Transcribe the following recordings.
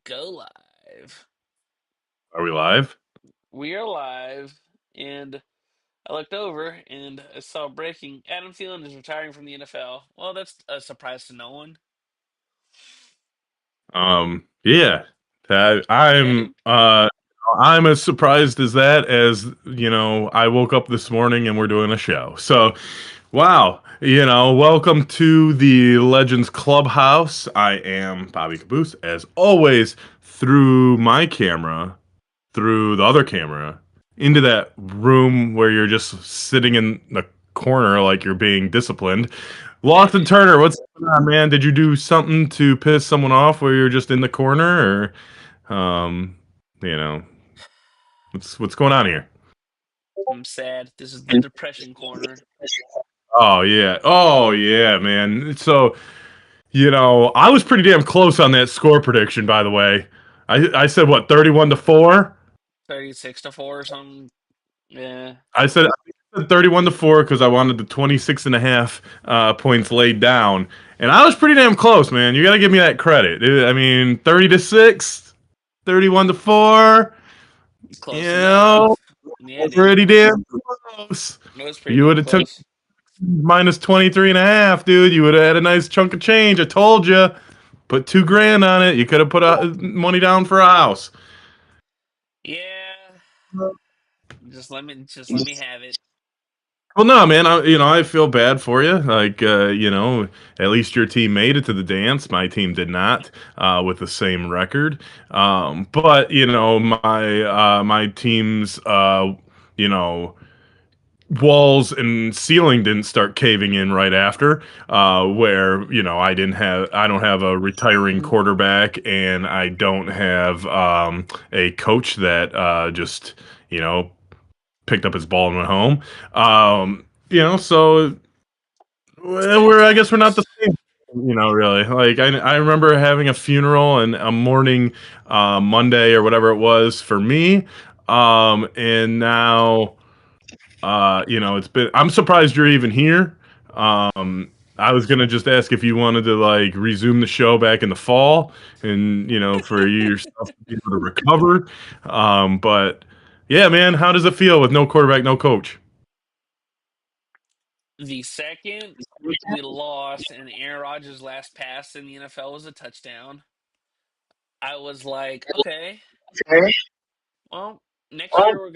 Go live. Are we live? We are live, and I looked over and I saw breaking. Adam Thielen is retiring from the NFL. Well, that's a surprise to no one. Yeah. Uh, I'm Okay. uh I'm as surprised as that as, I woke up this morning and we're doing a show. So, wow, welcome to the Legends Clubhouse. I am Bobby Kaboose, as always, through my camera, through the other camera, into that room where you're just sitting in the corner like you're being disciplined. Lawson Turner, what's going on, man? Did you do something to piss someone off where you're just in the corner, or you know, what's going on here? I'm sad. This is the depression corner. Oh yeah, man. So I was pretty damn close on that score prediction, by the way. I said what, 31-4. 36-4 or something. Yeah. I said 31-4 because I wanted the 26 and a half points laid down, and I was pretty damn close, man. You got to give me that credit. I mean, 30-6, 31-4. You Close know, enough. Yeah, dude. pretty damn close. It was pretty You would damn have took close. minus 23 and a half, dude. You would have had a nice chunk of change. I told you. Put 2 grand on it. You could have put money down for a house. Yeah. Just let me have it. Well, no, man. I feel bad for you. Like, at least your team made it to the dance. My team did not, with the same record. But my team's, you know, walls and ceiling didn't start caving in right after, where I don't have a retiring quarterback, and I don't have a coach that just you know picked up his ball and went home. So I guess we're not the same. Really. Like, I remember having a funeral and a morning, Monday or whatever it was for me, and now. It's been. I'm surprised you're even here. I was gonna just ask if you wanted to like resume the show back in the fall, and for you yourself to be able to recover. But yeah, man, how does it feel with no quarterback, no coach? The second we lost and Aaron Rodgers' last pass in the NFL was a touchdown, I was like, okay, well, next year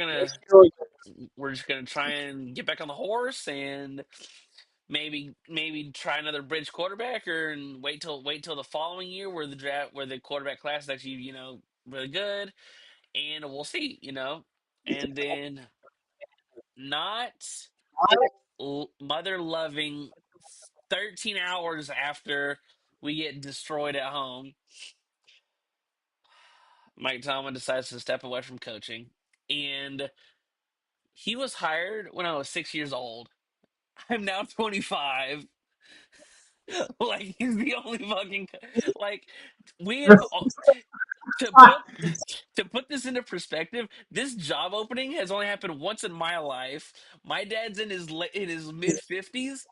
we're just gonna try and get back on the horse and maybe try another bridge quarterback or and wait till the following year where the quarterback class is actually really good, and we'll see. And then not mother loving 13 hours after we get destroyed at home, Mike Tomlin decides to step away from coaching, and he was hired when I was 6 years old. I'm now 25. Like, he's the only fucking like we have to put to put this into perspective. This job opening has only happened once in my life. My dad's in his mid 50s.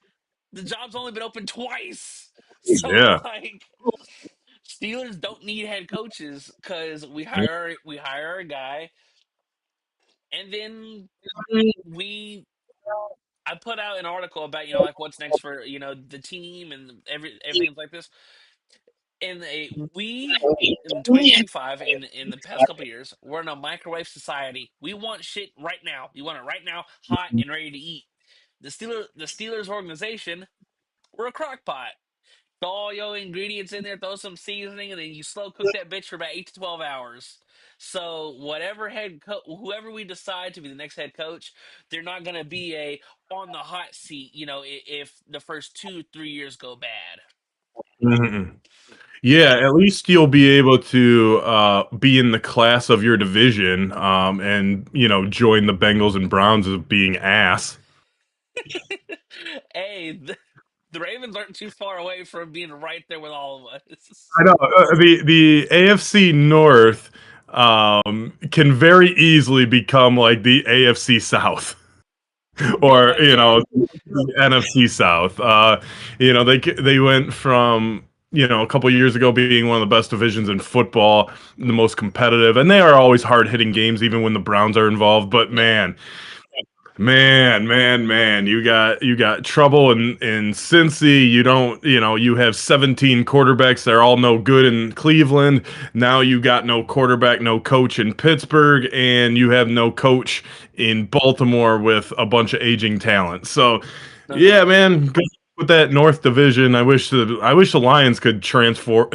The job's only been open twice. So Yeah. like, Steelers don't need head coaches because we hire a guy, and then we I put out an article about like what's next for the team and everything like this. And we in 2025, in the past couple years, we're in a microwave society. We want shit right now. We want it right now, hot and ready to eat. The Steelers organization, we're a crock pot. Throw all your ingredients in there, throw some seasoning, and then you slow cook that bitch for about 8 to 12 hours. So whoever we decide to be the next head coach, they're not gonna be a on the hot seat. If the first 2 3 years go bad. Mhm. Yeah, at least you'll be able to be in the class of your division, and join the Bengals and Browns as being ass. Hey, the Ravens aren't too far away from being right there with all of us. I know, the AFC North can very easily become like the AFC South, Bit or by bit. the NFC South. They went from a couple years ago being one of the best divisions in football, the most competitive, and they are always hard hitting games, even when the Browns are involved. But Yep. man, you got trouble in Cincy. You don't, you have 17 quarterbacks. They're all no good in Cleveland. Now you got no quarterback, no coach in Pittsburgh, and you have no coach in Baltimore with a bunch of aging talent. So, Uh-huh. yeah, man, good with that North Division. I wish the Lions could transfer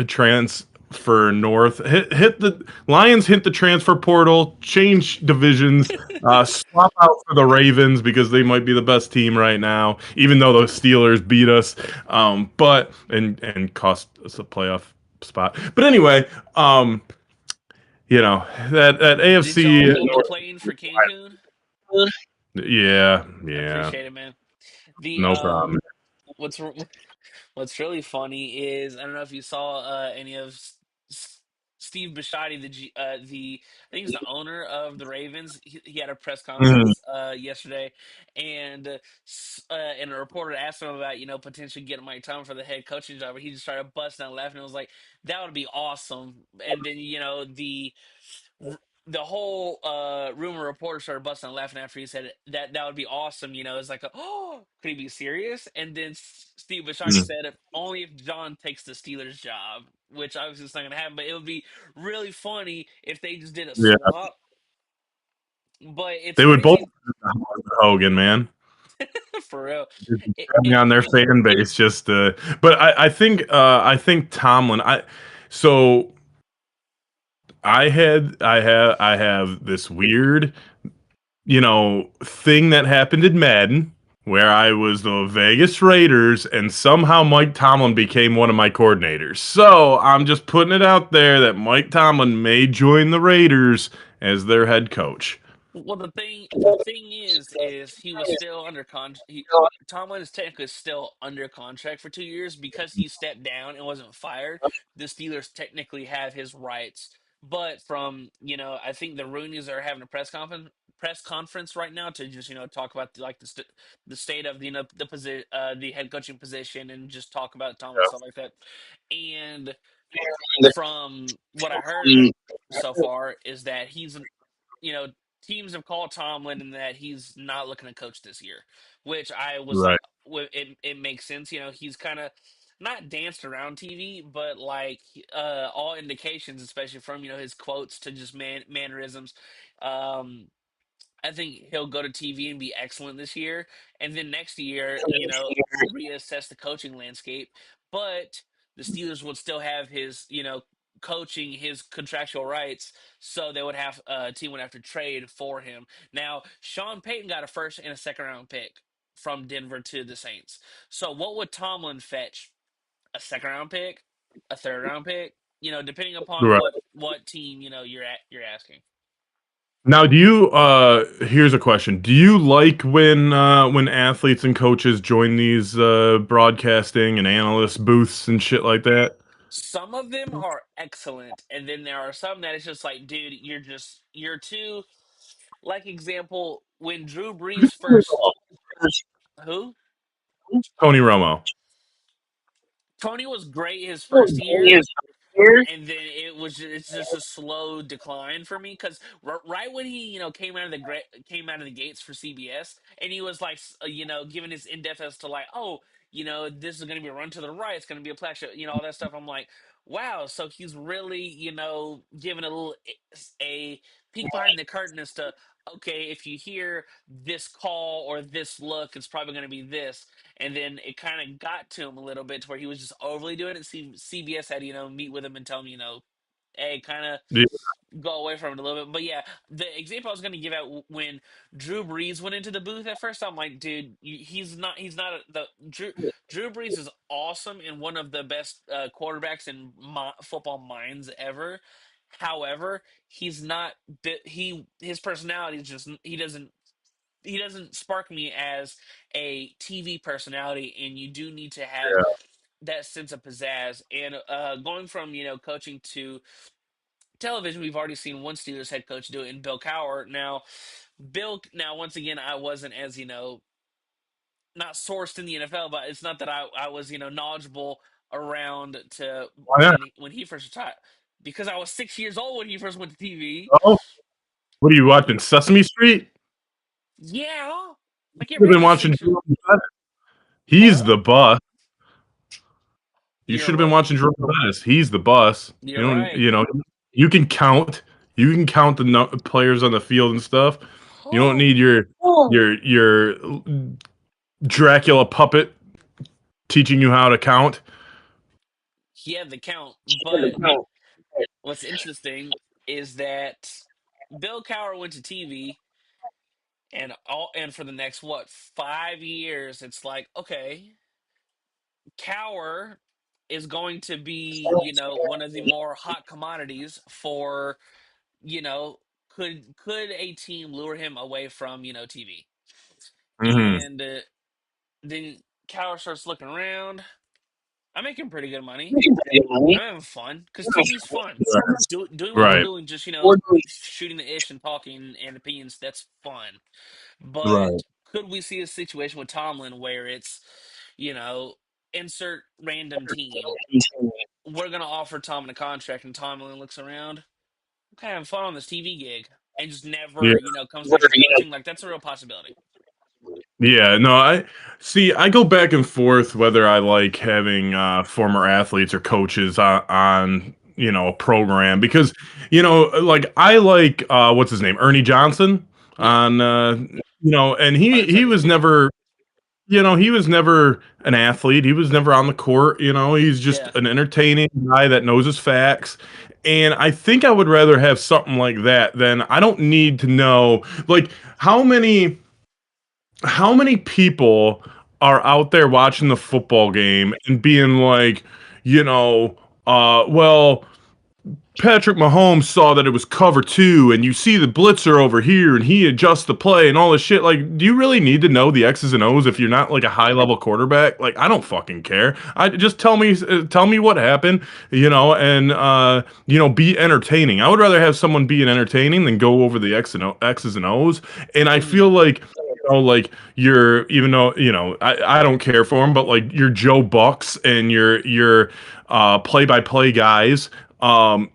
north. Hit the Lions hit the transfer portal, change divisions, swap out for the Ravens because they might be the best team right now, even though the Steelers beat us, but and cost us a playoff spot. But anyway, that Did y'all AFC hold the North, plane for Cancun? yeah, I yeah, appreciate it, man. The no problem. what's what's really funny is I don't know if you saw any of Steve Bisciotti, the I think he's the owner of the Ravens. He had a press Mhm. conference yesterday, and and a reporter asked him about potentially getting Mike Tomlin for the head coaching job. But he just started busting out laughing. It was like that would be awesome. And then the whole rumor reporter started busting and laughing after he said that would be awesome. It's like, oh, could he be serious? And then Steve Bisciotti Mhm. said, if only if John takes the Steelers job, which obviously is not going to happen. But it would be really funny if they just did a Yeah, swap. But it's they would both crazy Hogan, man. for real. Depending on their fan base, just but I think Tomlin. So I have this weird thing that happened in Madden where I was the Vegas Raiders and somehow Mike Tomlin became one of my coordinators. So I'm just putting it out there that Mike Tomlin may join the Raiders as their head coach. Well, the thing is he was still under Tomlin is technically still under contract for 2 years because he stepped down and wasn't fired. The Steelers technically have his rights, but from I think the Roonies are having a press conference right now to just talk about the state of the head coaching position and just talk about Tomlin stuff like that. And from what I heard so far is that you know, teams have called Tomlin and that he's not looking to coach this year, which I was like, Right. it makes sense. He's kind of not danced around TV, but like all indications, especially from his quotes to just mannerisms. Um, I think he'll go to TV and be excellent this year, and then next year, reassess the coaching landscape. But the Steelers would still have his, coaching his contractual rights, so they would have team would have to trade for him. Now, Sean Payton got a first and a second round pick from Denver to the Saints. So, what would Tomlin fetch? A second round pick, a third round pick, depending upon Right. what team you're asking. Now, here's a question. Do you like when athletes and coaches join these broadcasting and analyst booths and shit like that? Some of them are excellent, and then there are some that it's just like, dude, you're too. Like example, when Drew Brees first, who Tony Romo. Tony was great his first year, and then it's just a slow decline for me because right when he came out of came out of the gates for CBS and he was like giving his in depth as to like, oh, this is going to be a run to the right, it's going to be a play shot, all that stuff. I'm like, wow, so he's really giving a little a peek behind the curtain as to, okay, if you hear this call or this look, it's probably going to be this. And then it kind of got to him a little bit to where he was just overly doing it. CBS had meet with him and tell him hey, kind of Yeah. go away from it a little bit. But yeah, the example I was going to give out when Drew Brees went into the booth at first, I'm like, dude, he's not the Drew Brees is awesome and one of the best quarterbacks in football minds ever. However, he's not his personality is just he doesn't spark me as a TV personality, and you do need to have that sense of pizzazz. And going from coaching to television, we've already seen one Steelers head coach do it in Bill Cowher. Now once again, I wasn't as not sourced in the NFL, but it's not that I was knowledgeable around to Oh, yeah. when he first retired because I was 6 years old when he first went to TV. Oh, what are you watching? Sesame Street? Yeah, like You've been every watching six. Jerome Bettis. He's Huh? the boss. You You're should have been right. watching Jerome Bettis. He's the boss. You're right. You know, you can count. You can count the players on the field and stuff. You don't Oh, need your Dracula puppet teaching you how to count. he had the count, but what's interesting is that Bill Cowher went to TV, and for the next what 5 years, it's like okay, Cower is going to be, one of the more hot commodities for, you know, could a team lure him away from, TV? Hmm. And then Cower starts looking around. I'm making pretty good money. I'm having fun because TV's fun. Doing what we're Right. doing, just shooting the ish and talking and opinions. That's fun. Right. But could we see a situation with Tomlin where it's, you know, insert random team, we're gonna offer Tomlin a contract, and Tomlin looks around, I'm kind of having fun on this TV gig, and just Yeah. never, comes back into coaching. Like that's a real possibility. Yeah, no, I see. I go back and forth whether I like having former athletes or coaches on a program because like I like what's his name, Ernie Johnson Yeah, on and he was unexpectedly. never he was never an athlete. He was never on the court. He's just Yeah. an entertaining guy that knows his facts. And I think I would rather have something like that than I don't need to know like how many how many people are out there watching the football game and being like, well, Patrick Mahomes saw that it was cover two, and you see the blitzer over here, and he adjusts the play and all this shit. Like, do you really need to know the X's and O's if you're not like a high level quarterback? Like, I don't fucking care. I just tell me what happened, and be entertaining. I would rather have someone being entertaining than go over the X's and O's. And I Hmm. feel like like you're even though I don't care for him, but like your Joe Bucks and your play by play guys,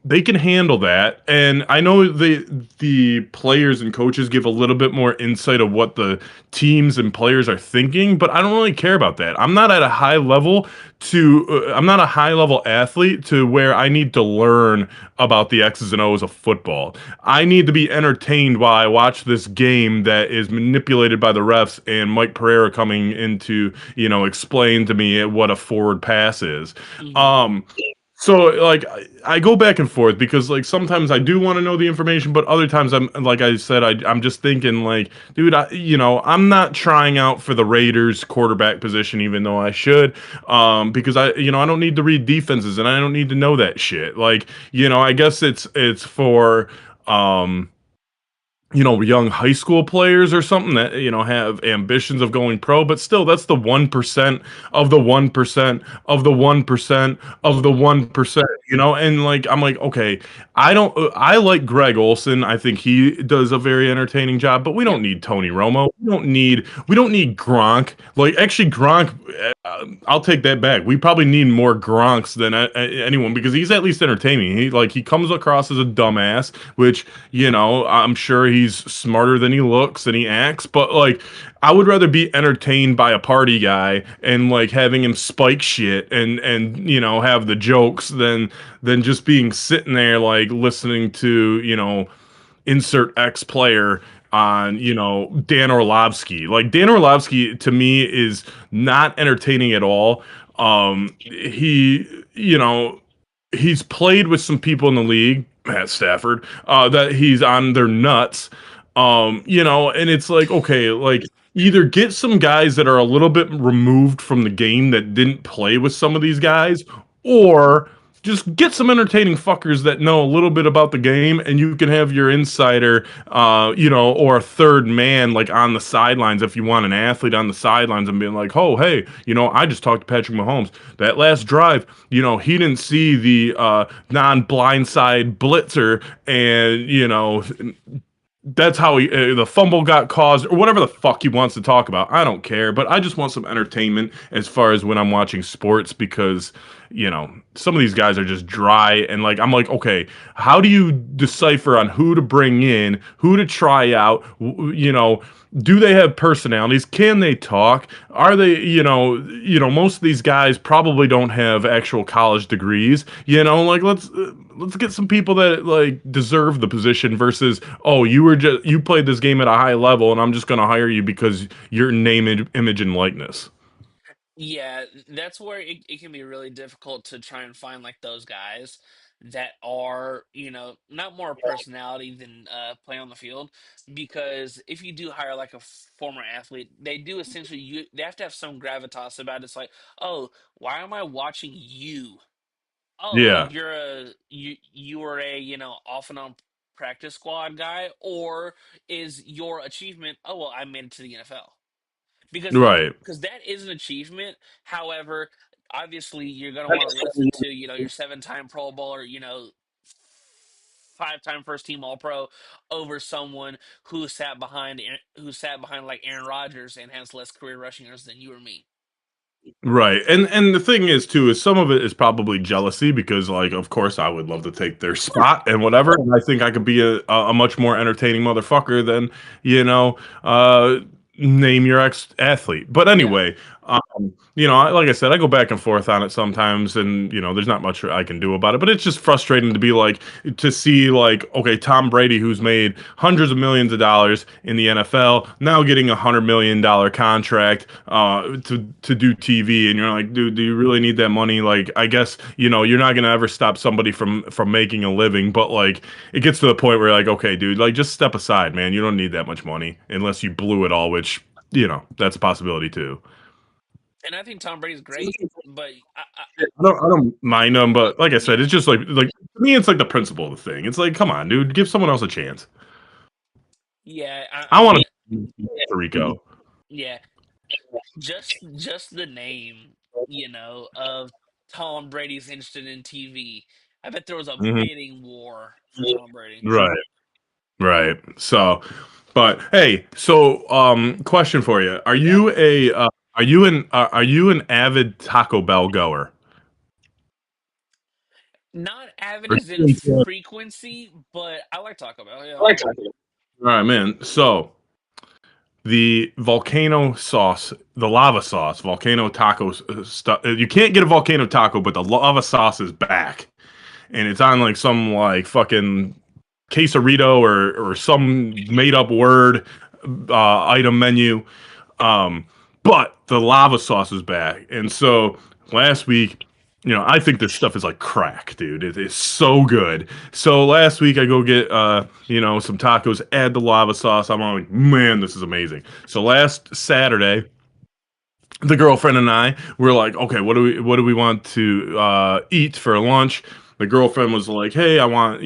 they can handle that. And I know the players and coaches give a little bit more insight of what the teams and players are thinking, but I don't really care about that. I'm not at a high level I'm not a high level athlete to where I need to learn about the X's and O's of football. I need to be entertained while I watch this game that is manipulated by the refs and Mike Pereira coming in to, explain to me what a forward pass is. Hmm. Um, so like I go back and forth because like sometimes I do want to know the information, but other times I'm like I said I'm just thinking like, dude, I'm not trying out for the Raiders quarterback position even though I should, because I don't need to read defenses and I don't need to know that shit. Like I guess it's for um young high school players or something that, have ambitions of going pro, but still, that's the 1% of the 1% of the 1% of the Hmm. 1%, and like, I'm like, okay, I like Greg Olson. I think he does a very entertaining job, but we Yep. don't need Tony Romo. We don't need Gronk. Like, actually, Gronk, I'll take that back. We probably need more Gronks than anyone because he's at least entertaining. He comes across as a dumbass, which I'm sure he's smarter than he looks and he acts, but like I would rather be entertained by a party guy and like having him spike shit and have the jokes than just being sitting there like listening to insert X player on Dan Orlovsky. Like Dan Orlovsky to me is not entertaining at all. He he's played with some people in the league at Stafford that he's on their nuts. And it's like, okay, like either get some guys that are a little bit removed from the game that didn't play with some of these guys, or just get some entertaining fuckers that know a little bit about the game, and you can have your insider, or a third man like on the sidelines if you want an athlete on the sidelines and being like, oh, hey, I just talked to Patrick Mahomes. That last drive, he didn't see the non-blindside blitzer, and that's how the fumble got caused or whatever the fuck he wants to talk about. I don't care, but I just want some entertainment as far as when I'm watching sports because some of these guys are just dry. And like, I'm like, okay, how do you decipher on who to bring in, who to try out? Do they have personalities? Can they talk? Are they, most of these guys probably don't have actual college degrees. Like let's get some people that like deserve the position versus, oh, you played this game at a high level and I'm just going to hire you because your name, image, and likeness. Yeah, that's where it can be really difficult to try and find like those guys that are, not more personality than play on the field. Because if you do hire like a former athlete, they do essentially they have to have some gravitas about it. It's like, oh, why am I watching you? Oh, Yeah, you were a, off and on practice squad guy, or is your achievement, oh well, I made it to the NFL? because right. because that is an achievement. However, obviously, you're going to want to listen to your seven-time Pro Bowler, five-time first team All Pro over someone who sat behind like Aaron Rodgers and has less career rushing yards than you or me. Right. And the thing is too is some of it is probably jealousy because like of course I would love to take their spot and whatever. And I think I could be a much more entertaining motherfucker than, you know, uh name your ex athlete. But Yeah, anyway, like I said, I go back and forth on it sometimes and there's not much I can do about it. But it's just frustrating to be like to see like, okay, Tom Brady, who's made hundreds of millions of dollars in the NFL, now getting $100 million contract to do TV, and you're like, dude, do you really need that money? Like, I guess you're not gonna ever stop somebody from making a living, but like, it gets to the point where you're like, okay, dude, like just step aside, man. You don't need that much money unless you blew it all, which that's a possibility too. and I think Tom Brady's great, but I don't mind them, but like I said, yeah, it's just like to me, it's like the principle of the thing. It's like, come on, dude, give someone else a chance. yeah. I I want mean, to Puerto Rico. yeah. Just the name, of Tom Brady's interested in TV. I bet there was a Hmm. bidding war for Tom Brady. Right, right. So, but hey, so question for you: Yeah. are you an avid Taco Bell goer? Not avid Or as in you into- frequency, but I like Taco Bell. I Yeah. like Taco Bell. All right, man. So the volcano sauce, the lava sauce, volcano tacos stuff. You can't get a volcano taco, but the lava sauce is back, and it's on like some like fucking quesarito or some made up word item menu. Um, but the lava sauce is back, and so last week, I think this stuff is like crack, dude. It is so good. So last week I go get some tacos, add the lava sauce. I'm like, man, this is amazing. So last Saturday, the girlfriend and I were like, okay, what do we want to eat for lunch? The girlfriend was like, hey, I want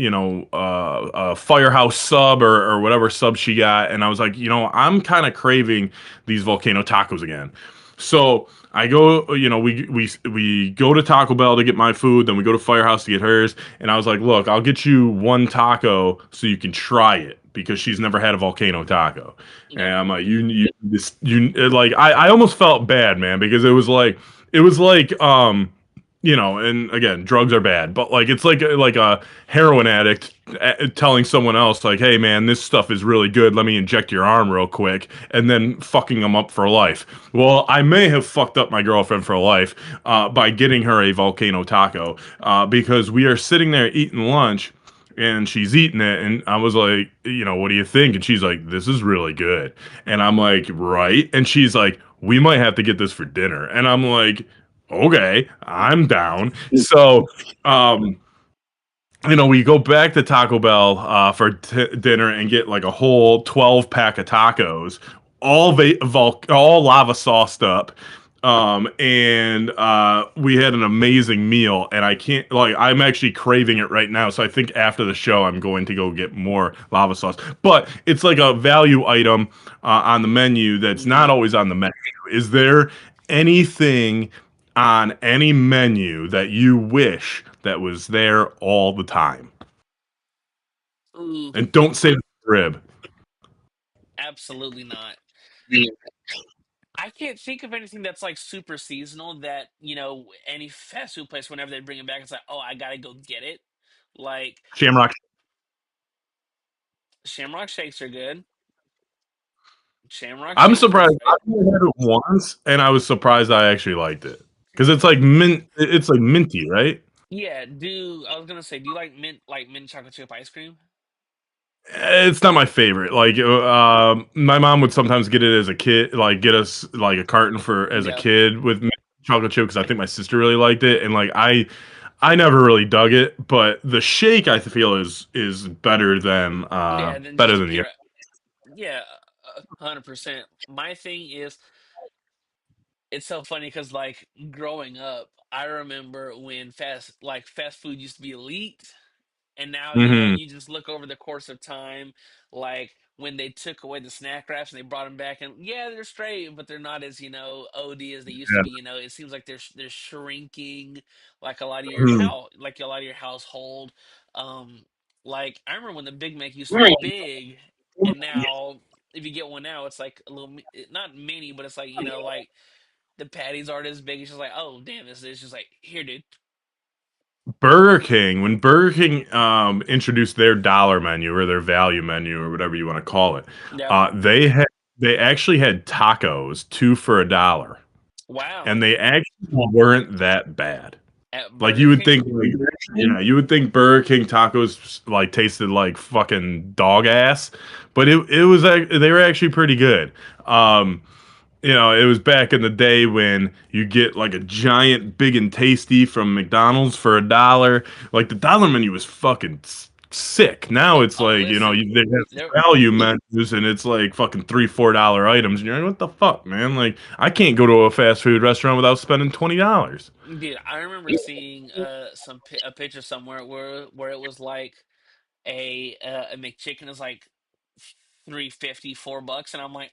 a firehouse sub or whatever sub she got, and I was like, I'm kind of craving these volcano tacos again. So I go, we go to Taco Bell to get my food, then we go to Firehouse to get hers, and I was like, look, I'll get you one taco so you can try it because she's never had a volcano taco. And Yeah. I'm like, like I almost felt bad, man, because it was like, and again, drugs are bad, but like it's like a heroin addict telling someone else like, "Hey, man, this stuff is really good. Let me inject your arm real quick," and then fucking them up for life. Well, I may have fucked up my girlfriend for life by getting her a volcano taco because we are sitting there eating lunch and she's eating it and I was like, what do you think? And she's like, this is really good. And I'm like, right. And she's like, we might have to get this for dinner. And I'm like, okay, I'm down. So um we go back to Taco Bell for dinner and get like a whole 12 pack of tacos, all lava sauced up. And we had an amazing meal, and I can't like I'm actually craving it right now. So I think after the show, I'm going to go get more lava sauce. But it's like a value item on the menu that's not Hmm. always on the menu. Is there anything on any menu that you wish that was there all the time? Ooh, And don't say the rib. absolutely not. I can't think of anything that's like super seasonal that, any fast food place, whenever they bring it back, it's like, oh, I gotta go get it. Like Shamrock. Shamrock Shakes are good. Shamrock I'm Shakes are surprised. I great. only had it once, and I was surprised I actually liked it because it's like mint. It's like minty, right? Yeah, I was gonna say, do you like mint chocolate chip ice cream? It's not my favorite. Like, my mom would sometimes get it as a kid, like get us like a carton for as a Yeah. kid with mint chocolate chip because I think my sister really liked it, and like I never really dug it. But the shake I feel is Yeah, then better just than the. pure. Yeah, 100%. My thing is, it's so funny because like growing up, I remember when fast food used to be elite. And now, Hmm. you just look over the course of time, like when they took away the snack wraps and they brought them back, and yeah, they're straight, but they're not as OD as they used to be. It seems like they're shrinking, like Yeah. like a lot of your household. Um, like I remember when the Big Mac used to be big, and now if you get one now, it's like a little not mini, but it's like like the patties aren't as big. It's just like, oh damn, this is just like here, dude. Burger King, when Burger King introduced their dollar menu or their value menu or whatever you want to call it, Yeah. they actually had tacos 2 for $1, and Wow. they actually weren't that bad. At Like Burger you would King. think, yeah, you would think Burger King tacos like tasted like fucking dog ass, but they were actually pretty good. Um, it was back in the day when you get like a giant big and tasty from McDonald's for $1. Like the dollar menu was fucking sick. Now it's Oh, like, listen, they have there, value menus and it's like fucking $3, $4 items. And you're like, what the fuck, man? Like I can't go to a fast food restaurant without spending $20. dude. I remember seeing a picture somewhere where it was like a McChicken is like 350 $4, and I'm like,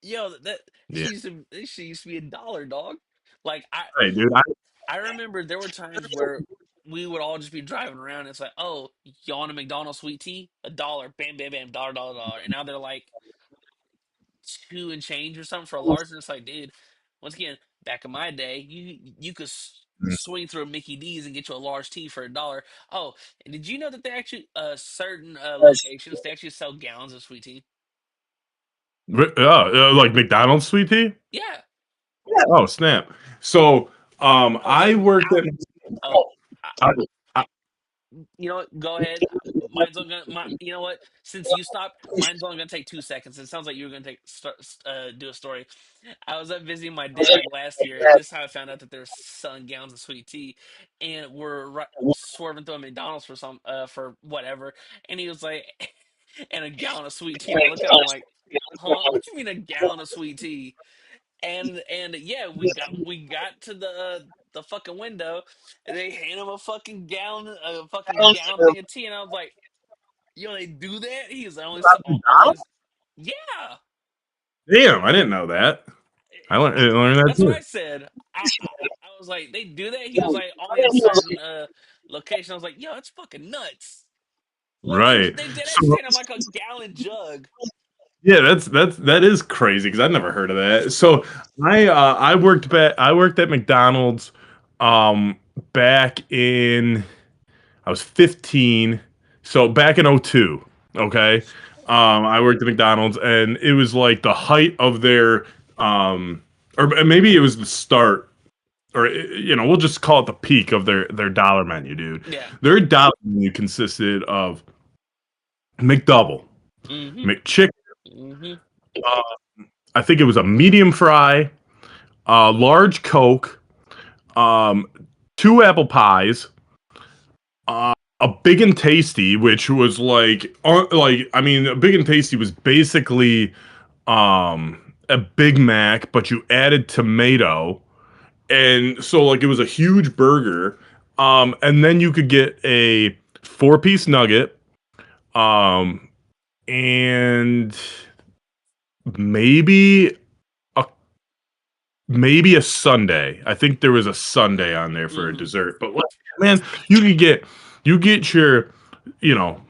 yo, that Yeah. she used to be $1, dog. Like Hey, dude. I remember there were times where we would all just be driving around. And it's like, oh, you want a McDonald's sweet tea? $1, bam, bam, bam, dollar, dollar, dollar, and now they're like two and change or something for a large. And it's like, dude, once again, back in my day, you could swing through a Mickey D's and get you a large tea for $1. Oh, and did you know that they actually certain locations they actually sell gallons of sweet tea? Like McDonald's sweet tea? Yeah. Oh, snap. So, Oh, I worked at oh, I, I, you know what? Go ahead. Mine's only gonna. You know what? Since you stopped, mine's only gonna take 2 seconds. It sounds like you were gonna do a story. I was up visiting my dad last year. This is how I found out that they're selling gallons of sweet tea, and we're swerving through a McDonald's for whatever, and he was like, "And a gallon of sweet tea." And I look at him like, "Huh? What you mean a gallon of sweet tea?" And yeah, we got to the fucking window, and they hand him a fucking gallon thing of tea, and I was like, "Yo, they do that?" He's like, only, yeah. damn, I didn't know that. I learned that That's what too. I said. I was like, "They do that?" He was like, "Only at certain location." I was like, "Yo, that's fucking nuts." Like Right. they did So, actually hand him like a gallon jug. yeah, that is crazy because I've never heard of that. So I worked at McDonald's um back in I was 15. So back in '02. Okay. I worked at McDonald's and it was like the height of their or maybe it was the start or we'll just call it the peak of their dollar menu, dude. Yeah. Their dollar menu consisted of McDouble, Mm-hmm. McChicken, Mm-hmm. uh, I think it was a medium fry, a large Coke, um, 2 apple pies, a big and tasty, which was like I mean, a big and tasty was basically a Big Mac, but you added tomato, and so like it was a huge burger. And then you could get a 4-piece nugget, um, and maybe a maybe a sundae. I think there was a sundae on there for a Mm-hmm. dessert. But man, you get your, you know,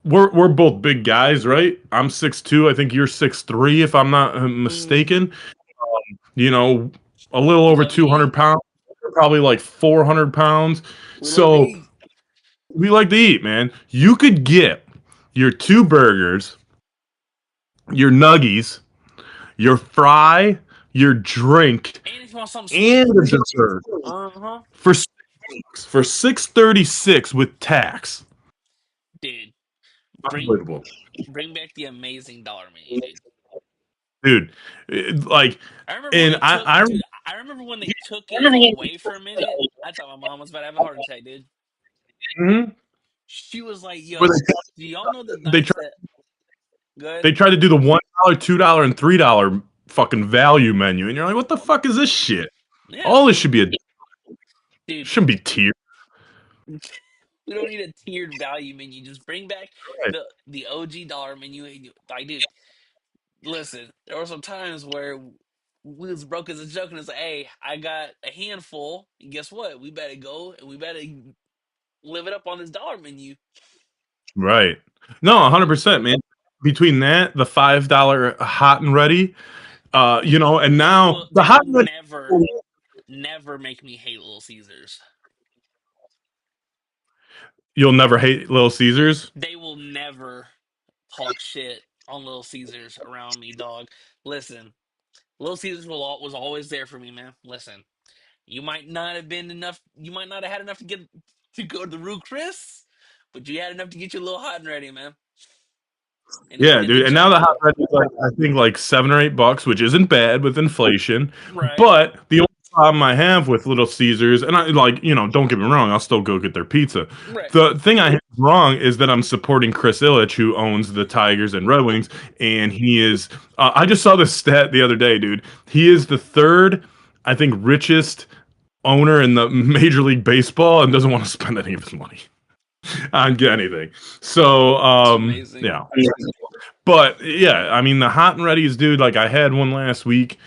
we're both big guys, right? I'm 6'2". I think you're 6'3", if I'm not Mm-hmm. mistaken. You know, a little We over love to 200 eat. pounds, probably like 400 pounds. We love to So eat. we like to eat, man. You could get your two burgers, your nuggies, your fry, your drink, And if you want something and sweet, a dessert uh huh, for for 636 with tax. dude. Bring Unbelievable, bring back the amazing dollar menu, dude. dude. Like, I remember when and they took, I dude. I remember when they took it away for a minute. I thought my mom was about to have a heart attack, dude. mhm. She was like, Where "Yo, do y'all know the they nights try that good?" they try to do the $1, $2, and $3 fucking value menu, and you're like, what the fuck is this shit? Yeah, All this should be a dude. shouldn't be tiered. We don't need a tiered value menu. Just bring back Right. the OG dollar menu. Like, dude, listen. There were some times where we was broke as a joke, and it's like, "Hey, I got a handful, and guess what? We better go and we better live it up on this dollar menu." Right. No, I mean, 100%, man. Between that, the $5 hot and ready, and now the they hot will and ready, never make me hate Little Caesars. you'll never hate Little Caesars. They will never talk shit on Little Caesars around me, dog. Listen, Little Caesars was always there for me, man. Listen, you might not have been enough. You might not have had enough to get to go to the Rue Chris, but you had enough to get you a little hot and ready, man. Yeah, And it dude. And now the jacked hot up. bread is like I think like $7 or $8, which isn't bad with inflation. Right, But the only problem I have with Little Caesars, and I like, don't get me wrong, I'll still go get their pizza. right. The thing I have wrong is that I'm supporting Chris Ilitch, who owns the Tigers and Red Wings, and he is. I just saw this stat the other day, dude. He is the third, I think, richest owner in the Major League Baseball, and doesn't want to spend any of his money on anything. So, It's amazing. yeah. But yeah, I mean the hot and ready's, dude. Like I had one last week.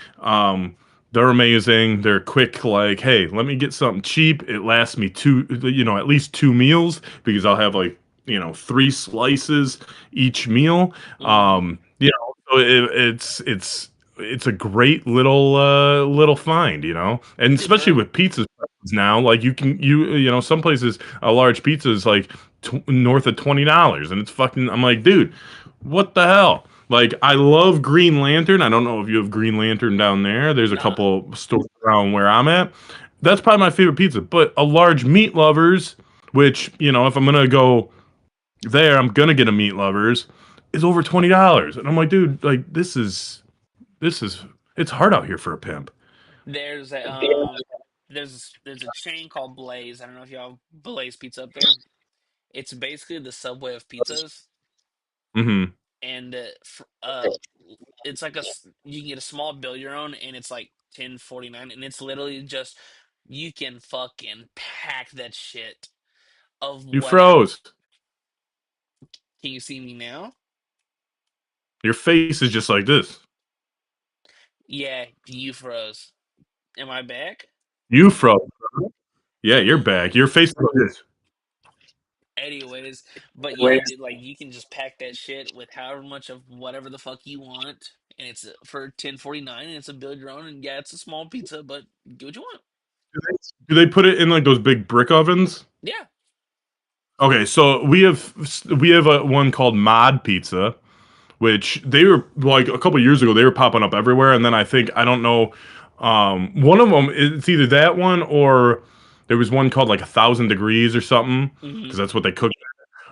They're amazing. They're quick. Like, hey, let me get something cheap. It lasts me at least 2 meals because I'll have like 3 slices each meal. Hmm. So it's a great little find, and Dude, for especially real. with pizzas now. Like some places a large pizza is like north of $20, and it's fucking. I'm like, dude, what the hell? Like, I love Green Lantern. I don't know if you have Green Lantern down there. There's a Nah, couple stores around where I'm at. That's probably my favorite pizza. But a large meat lovers, which, if I'm gonna go there, I'm gonna get a meat lovers, is over $20. And I'm like, dude, like this is it's hard out here for a pimp. there's a there's a chain called Blaze. I don't know if y'all have Blaze Pizza up there. It's basically the Subway of pizzas, Mm-hmm. and it's like you can get a small build your own, and it's like 10.49, and it's literally just you can fucking pack that shit of You whatever. froze. Can you see me now? Your face is just like this. Yeah, you froze. Am I back? You froze. Yeah, you're Uh, back. Your face is like this. Anyways, but yeah, dude, like you can just pack that shit with however much of whatever the fuck you want, and it's for 10.49, and it's a build your own, and yeah, it's a small pizza, but get what you want. Do they put it in like those big brick ovens? Yeah. Okay, so we have a one called Mod Pizza, which they were like a couple years ago. They were popping up everywhere, and then I don't know, one of them, it's either that one or there was one called like 1,000 degrees or something Hmm. because that's what they cook.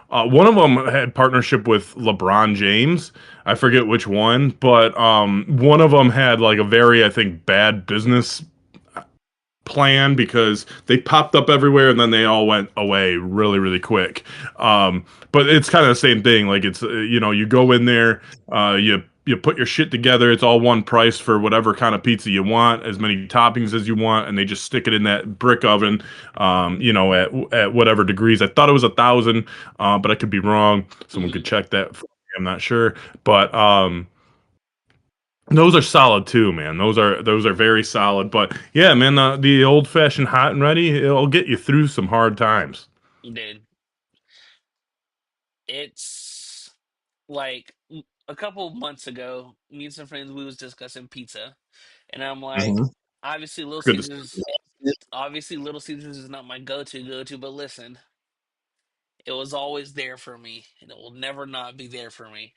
One of them had partnership with LeBron James. I forget which one, but one of them had like a very, I think, bad business plan because they popped up everywhere and then they all went away really really quick. But it's kind of the same thing. Like it's you go in there, you put your shit together. It's all one price for whatever kind of pizza you want, as many toppings as you want, and they just stick it in that brick oven. At whatever degrees. I thought it was 1,000, but I could be wrong. Someone Hmm. could check that. I'm not sure, but those are solid too, man. Those are very solid. But yeah, man, the old fashioned hot and ready, it'll get you through some hard times. Dude, it's like a couple of months ago, me and some friends we was discussing pizza, And I'm like, Mhm. obviously, Little Good to see Caesars. you. Obviously, Little Caesars is not my go to. But listen, it was always there for me, and it will never not be there for me.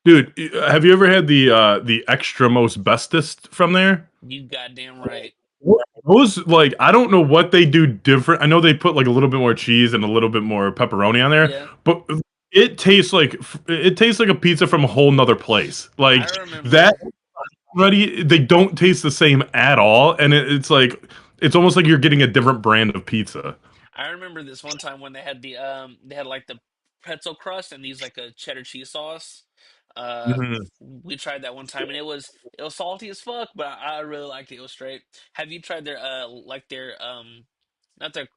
Dude, have you ever had the extra most bestest from there? You goddamn right. Those, like, I don't know what they do different. I know they put like a little bit more cheese and a little bit more pepperoni on there, Yeah, but it tastes like a pizza from a whole nother place. I Like that remember. already, they don't taste the same at all, and it's like it's almost like you're getting a different brand of pizza. I remember this one time when they had like the pretzel crust and these like a cheddar cheese sauce. Uh, Mhm. we tried that one time and it was salty as fuck, but I really liked it. It was straight. Have you tried their like their not their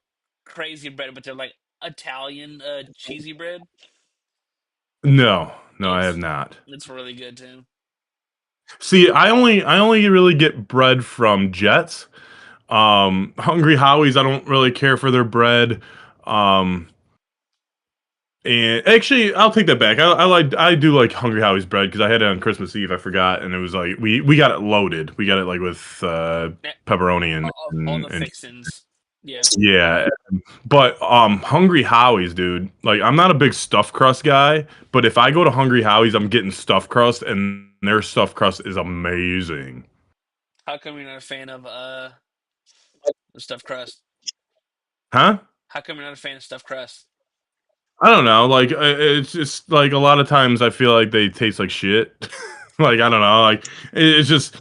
crazy bread, but their like Italian cheesy bread? No, no, I have It's not. it's really good too. See, I only really get bread from Jets. Hungry Howie's, I don't really care for their bread. Um, and actually, I'll take that back. I do like Hungry Howie's bread because I had it on Christmas Eve. I forgot, and it was like we got it loaded. We got it like with Eh, pepperoni all the and fixins. Yeah. yeah. But Hungry Howie's, dude. Like I'm not a big stuffed crust guy, but if I go to Hungry Howie's, I'm getting stuffed crust, and their stuffed crust is amazing. How come you're not a fan of the stuffed crust? Huh? How come you're not a fan of stuffed crust? I don't know. Like it's just like a lot of times I feel like they taste like shit. Like I don't know. Like it's just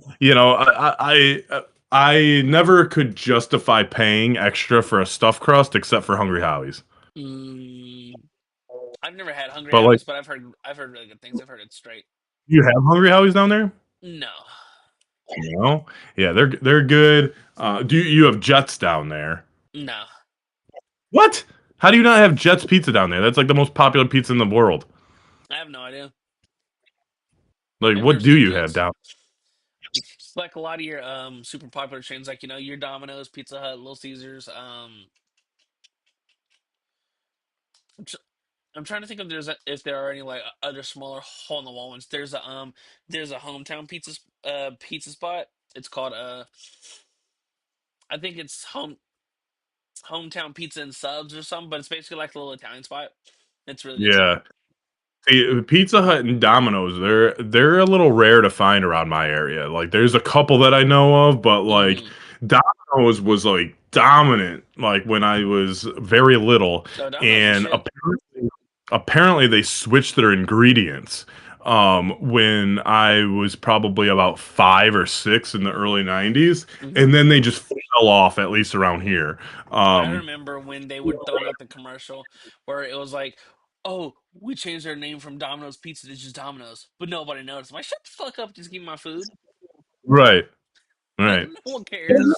I never could justify paying extra for a stuffed crust except for Hungry Howie's. Mm, I've never had Hungry But like Howie's, but I've heard really good things. I've heard it's straight. you have Hungry Howie's down there? No, No. Yeah, they're good. Do you have Jets down there? no, What? How do you not have Jets pizza down there? That's like the most popular pizza in the world. I have no idea. Like I've what never do seen you have Jets. down? It's like a lot of your super popular chains, like your Domino's, Pizza Hut, Little Caesars. I'm, tr- I'm trying to think if there are any like other smaller hole in the wall ones. There's a hometown pizza spot. It's called I think it's hometown pizza and subs or something, but it's basically like a little Italian spot. It's really good too. Yeah. See, Pizza Hut and Domino's, they're a little rare to find around my area. Like there's a couple that I know of, but like Mm-hmm. Domino's was like dominant like when I was very little. No, Domino's the And shit. apparently they switched their ingredients when I was probably about 5 or 6 in the early 90s, Hmm. and then they just fell off, at least around here. I Um remember when they were throwing out the commercial where it was like, "Oh, we changed our name from Domino's Pizza to just Domino's," but nobody noticed. I'm like, shut the fuck up! Just give me my food. right, Like, right. no one cares.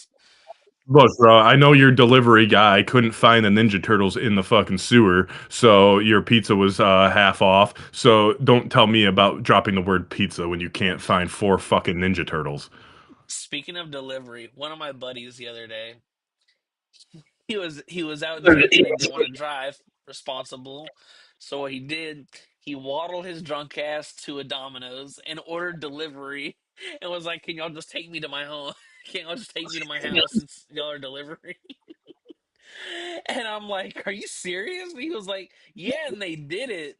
Look, bro, I know your delivery guy couldn't find the Ninja Turtles in the fucking sewer, so your pizza was half off. So don't tell me about dropping the word pizza when you can't find 4 fucking Ninja Turtles. Speaking of delivery, one of my buddies the other day, he was out drinking and didn't want to drive responsible. So what he did, he waddled his drunk ass to a Domino's and ordered delivery and was like, "Can y'all just take me to my home? Can't y'all just take me to my house since y'all are delivery?" And I'm like, "Are you serious?" He was like, "Yeah," and they did it.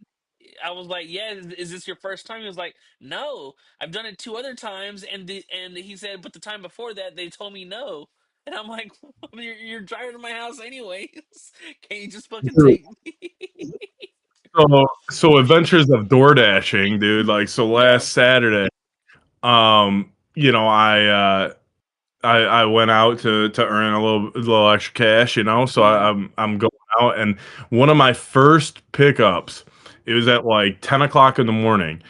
I was like, "Yeah, is this your first time?" He was like, "No, I've done it 2 other times," and he said, "But the time before that, they told me no." And I'm like, "You're driving to my house anyways. Can't you just fucking take me?" So adventures of door dashing, dude. Like so Yeah. last Saturday, I went out to earn a little extra cash, So Hmm. I'm going out, and one of my first pickups, it was at like 10 o'clock in the morning,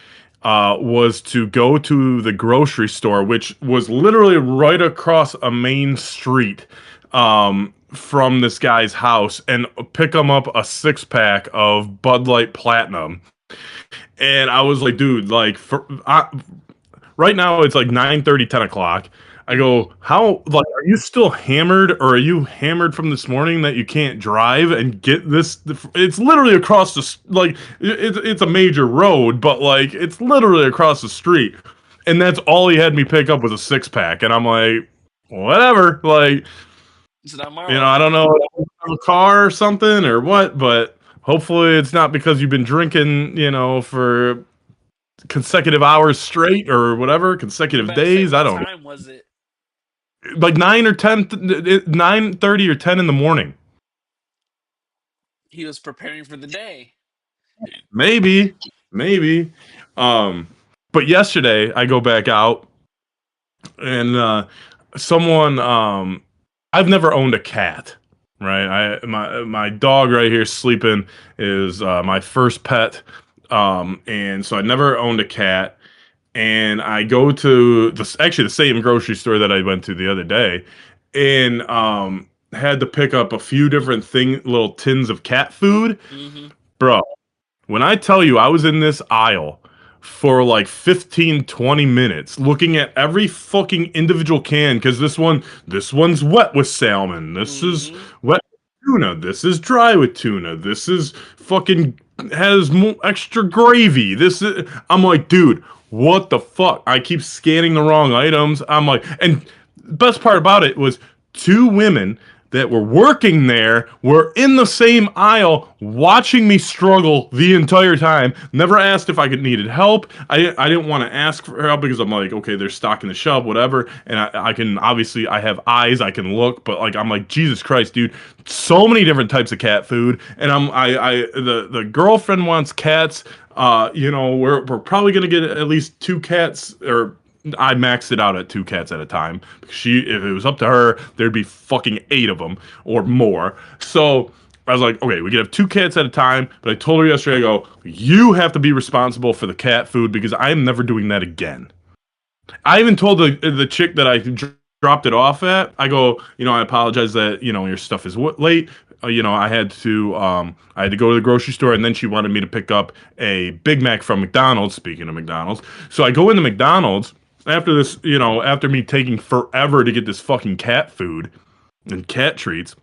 was to go to the grocery store, which was literally right across a main street, from this guy's house, and pick him up a 6 pack of Bud Light Platinum. And I was like, dude, like right now it's like 9:30, 10 o'clock. I Hmm. go, how, like, are you still hammered, or are you hammered from this morning that you can't drive and get this? It's literally across the, like, it's a major road, but like, it's literally across the street. and that's all he had me pick up was a 6 pack, and I'm like, whatever, like, It's not my I world. don't know, a car or something or what, but hopefully it's not because you've been drinking, for consecutive hours straight or whatever, I'm consecutive about to say, days. I what don't know, time was it? like 9 or 10, 9:30 or 10 in the morning, He was preparing for the day. maybe, maybe. Um, but yesterday I go back out and someone I've never owned a cat, right? My dog right here sleeping is my first pet, and so I never owned a cat. And I go to actually the same grocery store that I went to the other day, and had to pick up a few different little tins of cat food, Mm-hmm. bro. When I tell you I was in this aisle for like 15, 20 minutes looking at every fucking individual can because this one's wet with salmon. This is Mm-hmm. wet with tuna. This is dry with tuna. This is fucking has extra gravy. I'm like, dude, what the fuck? I keep scanning the wrong items. I'm like, and best part about it was two women that were working there were in the same aisle watching me struggle the entire time. Never asked if I could needed help. I didn't want to ask for help because I'm like, okay, they're stocking the shelf, whatever. And I can obviously I have eyes, I can look, but like I'm like, Jesus Christ, dude, so many different types of cat food. And the girlfriend wants cats. We're probably gonna get at least 2 cats, or I maxed it out at 2 cats at a time. If it was up to her, there'd be fucking 8 of them or more. So I was like, okay, we could have 2 cats at a time. But I told her yesterday, I go, you have to be responsible for the cat food because I am never doing that again. I even told the chick that I dropped it off at. I go, I apologize that your stuff is late. I had to go to the grocery store, and then she wanted me to pick up a Big Mac from McDonald's. Speaking of McDonald's, so I go into McDonald's after this. After me taking forever to get this fucking cat food and cat treats.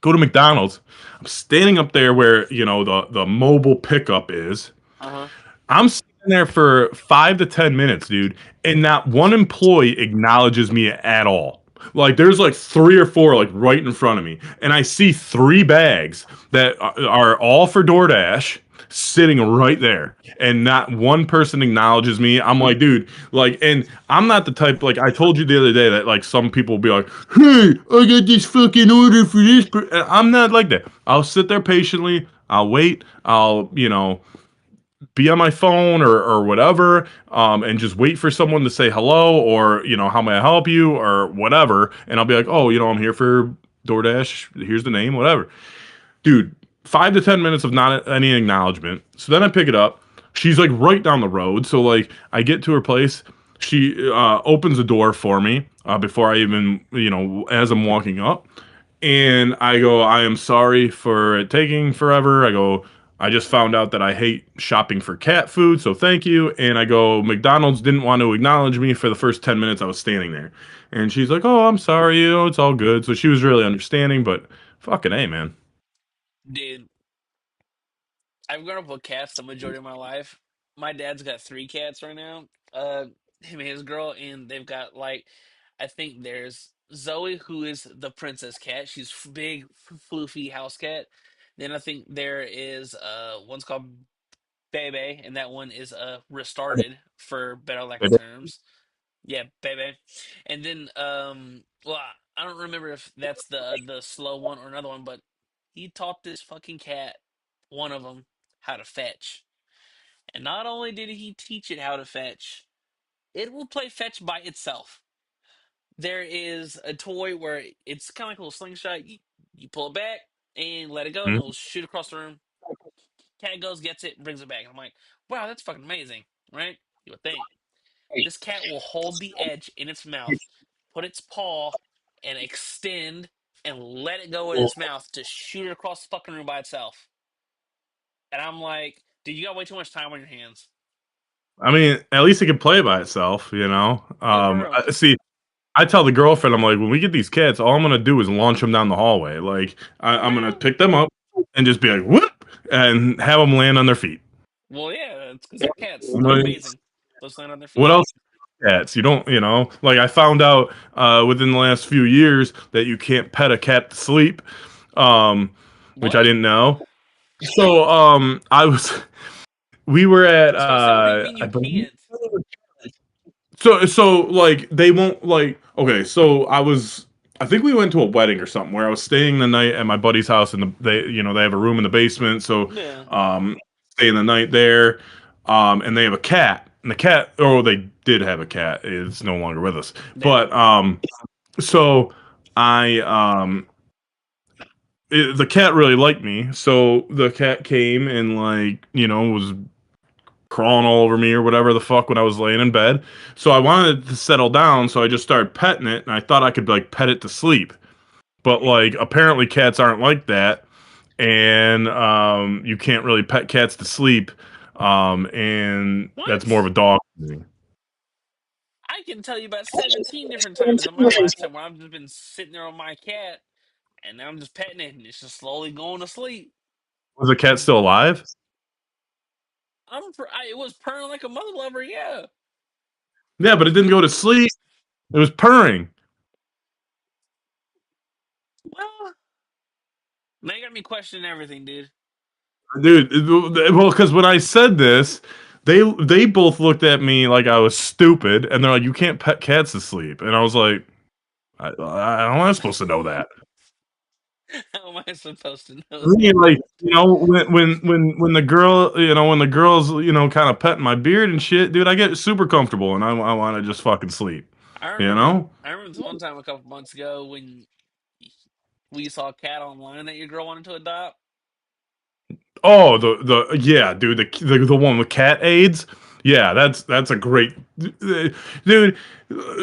Go to McDonald's. I'm standing up there where the mobile pickup is. Uh-huh. I'm sitting there for 5 to 10 minutes, dude, and not one employee acknowledges me at all. Like there's like 3 or 4 like right in front of me, and I see 3 bags that are all for DoorDash sitting right there, and not one person acknowledges me. I'm like, dude, like, and I'm not the type, like I told you the other day that like some people will be like, hey, I got this fucking order for this. And I'm not like that. I'll sit there patiently. I'll wait. I'll be on my phone or whatever, and just wait for someone to say hello or how may I help you or whatever, and I'll be like, oh, I'm here for DoorDash. Here's the name, whatever, dude. 5 to 10 minutes of not any acknowledgement. So then I pick it up. She's like right down the road. So like I get to her place. She opens the door for me before I even as I'm walking up, and I go, I am sorry for it taking forever. I go, I just found out that I hate shopping for cat food, so thank you. And I go, McDonald's didn't want to acknowledge me for the first 10 minutes I was standing there. And she's like, oh, I'm sorry, it's all good. So she was really understanding, but fucking A, man. Dude, I've grown up with cats the majority of my life. My dad's got 3 cats right now. Him and his girl, and they've got like, I think there's Zoe, who is the princess cat. She's big, floofy house cat. Then I think there is one's called Bebe, and that one is restarted for better lack of terms. Yeah, Bebe. And then well, I don't remember if that's the slow one or another one, but he taught this fucking cat, one of them, how to fetch. And not only did he teach it how to fetch, it will play fetch by itself. There is a toy where it's kind of like a little slingshot. You pull it back and let it go, and Mhm. it'll shoot across the room. Cat goes, gets it, and brings it back. I'm like, wow, that's fucking amazing, right? You would think. This cat will hold the edge in its mouth, put its paw, and extend and let it go in its mouth to shoot it across the fucking room by itself. And I'm like, dude, you got way too much time on your hands. I mean, at least it can play by itself. Yeah, for real. See, I tell the girlfriend, I'm like, when we get these cats, all I'm gonna do is launch them down the hallway. Like, I'm gonna Yeah. pick them up and just be like, whoop, and have them land on their feet. Well, yeah, it's because they're cats. I'm They're like, amazing. Those land on their what feet. else? cats. You don't, like I found out within the last few years that you can't pet a cat to sleep, um, which I What? didn't know. So we were at I was gonna say, what do you mean I you believe can't? so like they won't like okay, so I think we went to a wedding or something where I was staying the night at my buddy's house and they have a room in the basement, so Yeah. um staying the night there. And they have a cat. And the cat, oh, they did have a cat. It's no longer with us. Damn. But so I the cat really liked me. So the cat came and like, was crawling all over me or whatever the fuck when I was laying in bed. So I wanted it to settle down, so I just started petting it, and I thought I could like pet it to sleep. But like apparently cats aren't like that, and you can't really pet cats to sleep, and that's more of What? a dog thing. I can tell you about 17 different times in my lifetime where I've just been sitting there on my cat and then I'm just petting it and it's just slowly going to sleep. Was the cat still alive? It was purring like a mother lover, yeah. Yeah, but it didn't go to sleep. It was purring. Well, now you got me questioning everything, dude. Dude, well, because when I said this, they both looked at me like I was stupid, and they're like, "You can't pet cats to sleep," and I was like, How am I supposed to know that?" How am I supposed to I know mean, that? like, when the girl, when the girls, kind of petting my beard and shit, dude, I get super comfortable, and I want to just fucking sleep, I you remember know. I remember this one time a couple months ago when we saw a cat online that your girl wanted to adopt. Oh, the yeah, dude, the one with cat AIDS. Yeah, that's a great dude.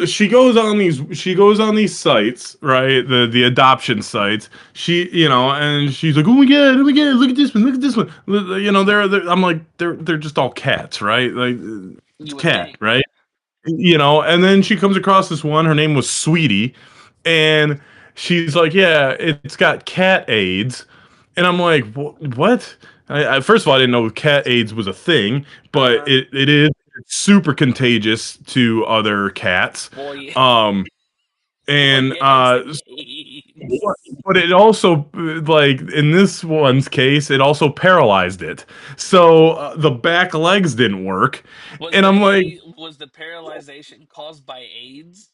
She goes on these sites, right? The adoption sites. And she's like, oh my god, look at this one, look at this one. I'm like, they're just all cats, right? Like, it's You would cat, think. right? And then she comes across this one. Her name was Sweetie, and she's like, "Yeah, it's got cat AIDS," and I'm like, "What?" First of all, I didn't know cat AIDS was a thing, but Uh-huh. it is super contagious to other cats. Boy, Um, boy, and yeah, it's AIDS. but it also, like in this one's case, it also paralyzed it. So the back legs didn't work, and I'm like, Was the paralyzation caused by AIDS?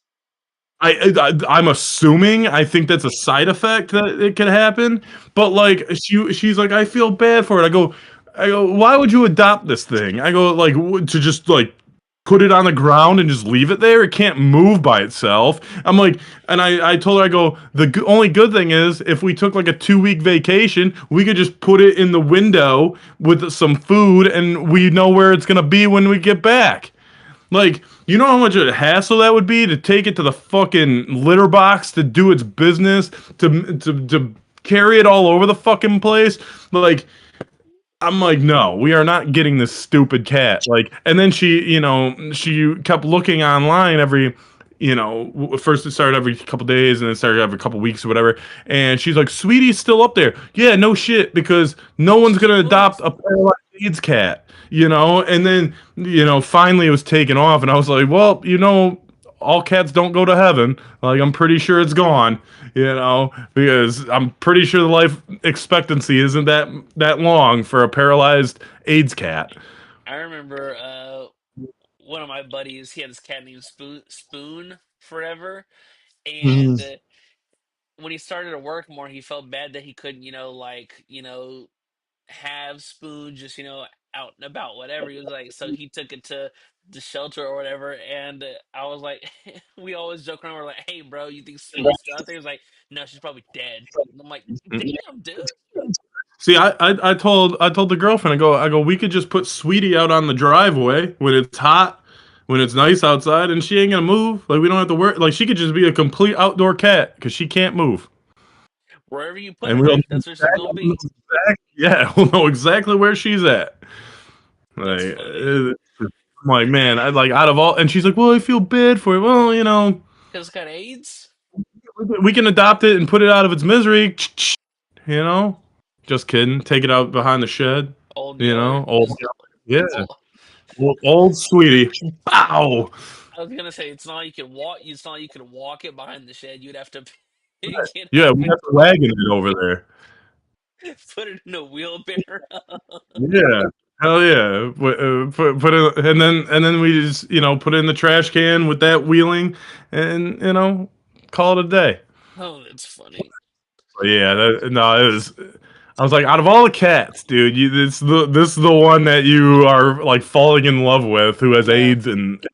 I'm assuming. I think that's a side effect that it could happen. But like she's like, I feel bad for it. I go, why would you adopt this thing? I go like to just like put it on the ground and just leave it there. It can't move by itself. I'm like, and I told her, I go, only good thing is if we took like a 2 week vacation, we could just put it in the window with some food, and we know where it's gonna be when we get back. Like, you know how much of a hassle that would be to take it to the fucking litter box to do its business, to carry it all over the fucking place? Like, I'm like, no, we are not getting this stupid cat. Like, and then she kept looking online first it started every couple days, and then it started every couple weeks or whatever. And she's like, Sweetie's still up there. Yeah, no shit, because no one's She gonna can't adopt move. a paralyzed AIDS cat. And then finally it was taken off, and I was like, well, all cats don't go to heaven. Like, I'm pretty sure it's gone. Because I'm pretty sure the life expectancy isn't that long for a paralyzed AIDS cat. I remember one of my buddies, he had this cat named Spoon forever. And Mhm. when he started to work more, he felt bad that he couldn't, have Spoon just, out and about, whatever. He was like, so he took it to the shelter or whatever. And I was like, we always joke around. We're like, hey, bro, you think Sweetie's still out there? He was like, no, she's probably dead. And I'm like, damn, dude. See, I told the girlfriend, I go, we could just put Sweetie out on the driveway when it's hot, when it's nice outside, and she ain't gonna move. Like, we don't have to worry. Like, she could just be a complete outdoor cat because she can't move, Wherever you put and her, we'll know that's where she's gonna be. yeah, we'll know exactly where she's at. That's Like, funny. I'm like, man, I like out of all, and she's like, well, I feel bad for it. Well, Because it's got AIDS? we can adopt it and put it out of its misery. You know, just kidding. Take it out behind the shed. Old Yeller. Old, yeah, Oh, old Sweetie. Wow. I was gonna say it's not like you can walk. It's not like you can walk it behind the shed. You'd have to pick it Yeah, up we and have to wagon it over there. put it in a wheelbarrow. Yeah. Hell yeah. Put it, and then we just, put it in the trash can with that wheeling and, call it a day. Oh, that's funny. But yeah, no, it was. I was like, out of all the cats, dude, this is the one that you are like falling in love with, who has Yeah, AIDS, and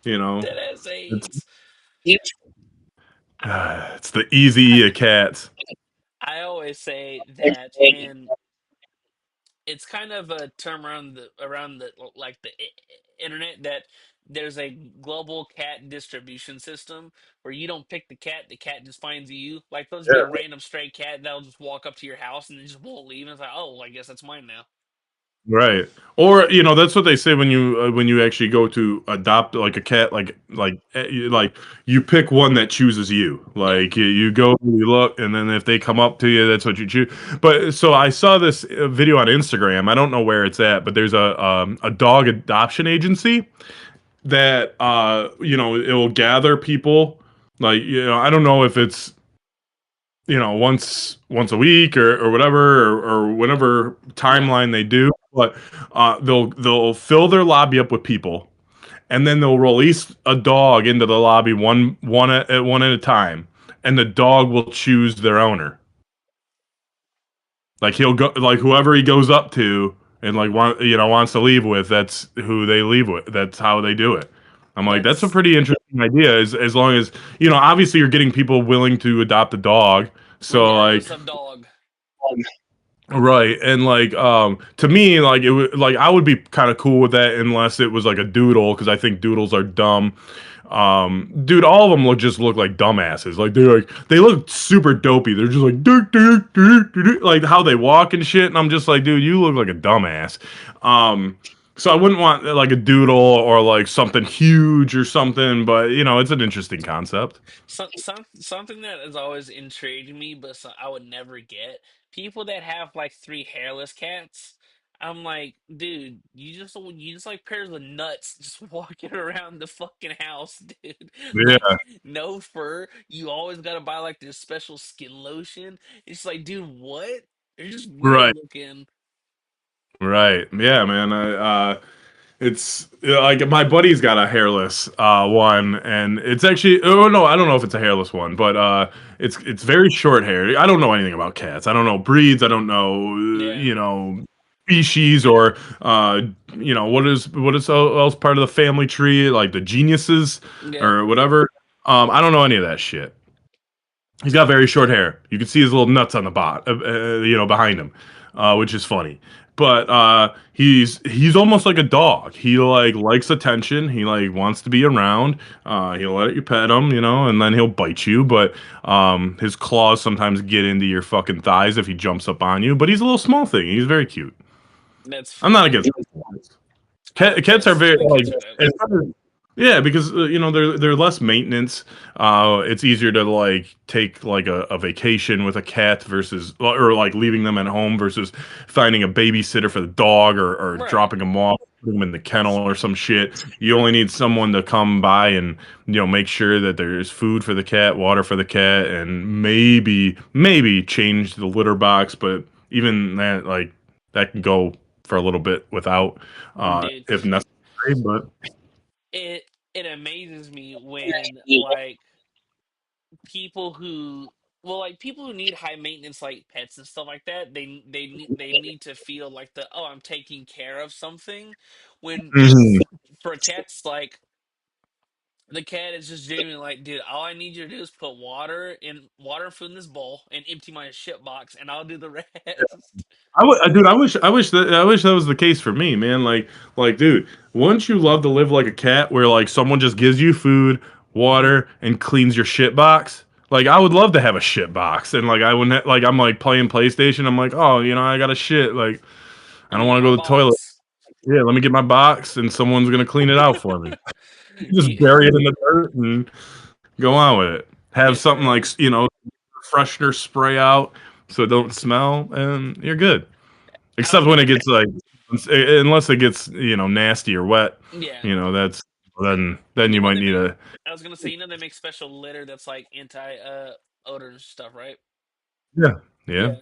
you know, that has it's AIDS. it's the easy I E of cats. I always say that, and it's kind of a term around the like the internet that there's a global cat distribution system where you don't pick the cat just finds you. Like there'll just be a Yeah. random stray cat that'll just walk up to your house and then just won't leave. And it's like, oh, well, I guess that's mine now. Right. Or that's what they say when you actually go to adopt like a cat, like you pick one that chooses you. Yeah, Like you go, you look, and then if they come up to you, that's what you choose. But so I saw this video on Instagram. I don't know where it's at, but there's a dog adoption agency that it will gather people. Like, I don't know if it's once a week or whatever, or whatever yeah, timeline they do, but they'll fill their lobby up with people, and then they'll release a dog into the lobby one at a time, and the dog will choose their owner. Like he'll go, like whoever he goes up to and like wants to leave with, that's who they leave with. That's how they do it. I'm like, that's a that's pretty interesting idea. As long as obviously you're getting people willing to adopt a dog. So like, regardless of dog. right, and like to me, like it would, like I would be kind of cool with that unless it was like a doodle, because I think doodles are dumb. Dude, all of them look like dumbasses. Like they look super dopey. They're just like like how they walk and shit, and I'm just like, dude, you look like a dumbass. So I wouldn't want like a doodle or like something huge or something, but it's an interesting concept. Something that has always intrigued me, but I would never get people that have like three hairless cats. I'm like, dude, you just like pairs of nuts just walking around the fucking house, dude. Like Yeah, no fur. You always gotta buy like this special skin lotion. It's like, dude, what? They're just weird right, looking. right. Yeah, man. It's like my buddy's got a hairless one, and it's actually, oh no, I don't know if it's a hairless one, but it's very short hair. I don't know anything about cats. I don't know breeds. I don't know Yeah, species, or what is else part of the family tree, like the geniuses yeah. or whatever. I don't know any of that shit. He's got very short hair. You can see his little nuts on the behind him, which is funny. But he's almost like a dog. He like likes attention. He like wants to be around. He'll let you pet him, and then he'll bite you. But his claws sometimes get into your fucking thighs if he jumps up on you. But he's a little small thing. He's very cute. That's I'm not funny. against cats are very I think like cats are dope. yeah, because they're less maintenance. It's easier to like take like a vacation with a cat versus, or like leaving them at home versus finding a babysitter for the dog, or Right. dropping them off, putting them in the kennel or some shit. You only need someone to come by and make sure that there's food for the cat, water for the cat, and maybe change the litter box. But even that, like, that can go for a little bit without, Dude, if necessary. But it amazes me when like people who like people who need high maintenance like pets and stuff like that, they need to feel like the, oh, I'm taking care of something, when Mhm. for cats, like the cat is just genuinely like, dude, all I need you to do is put water and food in this bowl and empty my shit box and I'll do the rest. Dude, I wish that was the case for me, man. Like, dude, wouldn't you love to live like a cat, where like someone just gives you food, water, and cleans your shit box? Like, I would love to have a shit box, and like I wouldn't like, I'm like playing PlayStation. I'm like, oh, I got a shit. Like, I Let don't me get want to my go to the toilet. box. Yeah, let me get my box, and someone's gonna clean it out for me. Just You- bury it in the dirt and go on with it. Have yes, something like sir. freshener spray out so it don't smell, and you're good. I was Except when gonna it gets like, unless it gets nasty or wet, Yeah. that's. Then you You know might they need make. a I was gonna say, they make special litter that's like anti odor and stuff, right? yeah yeah Yeah.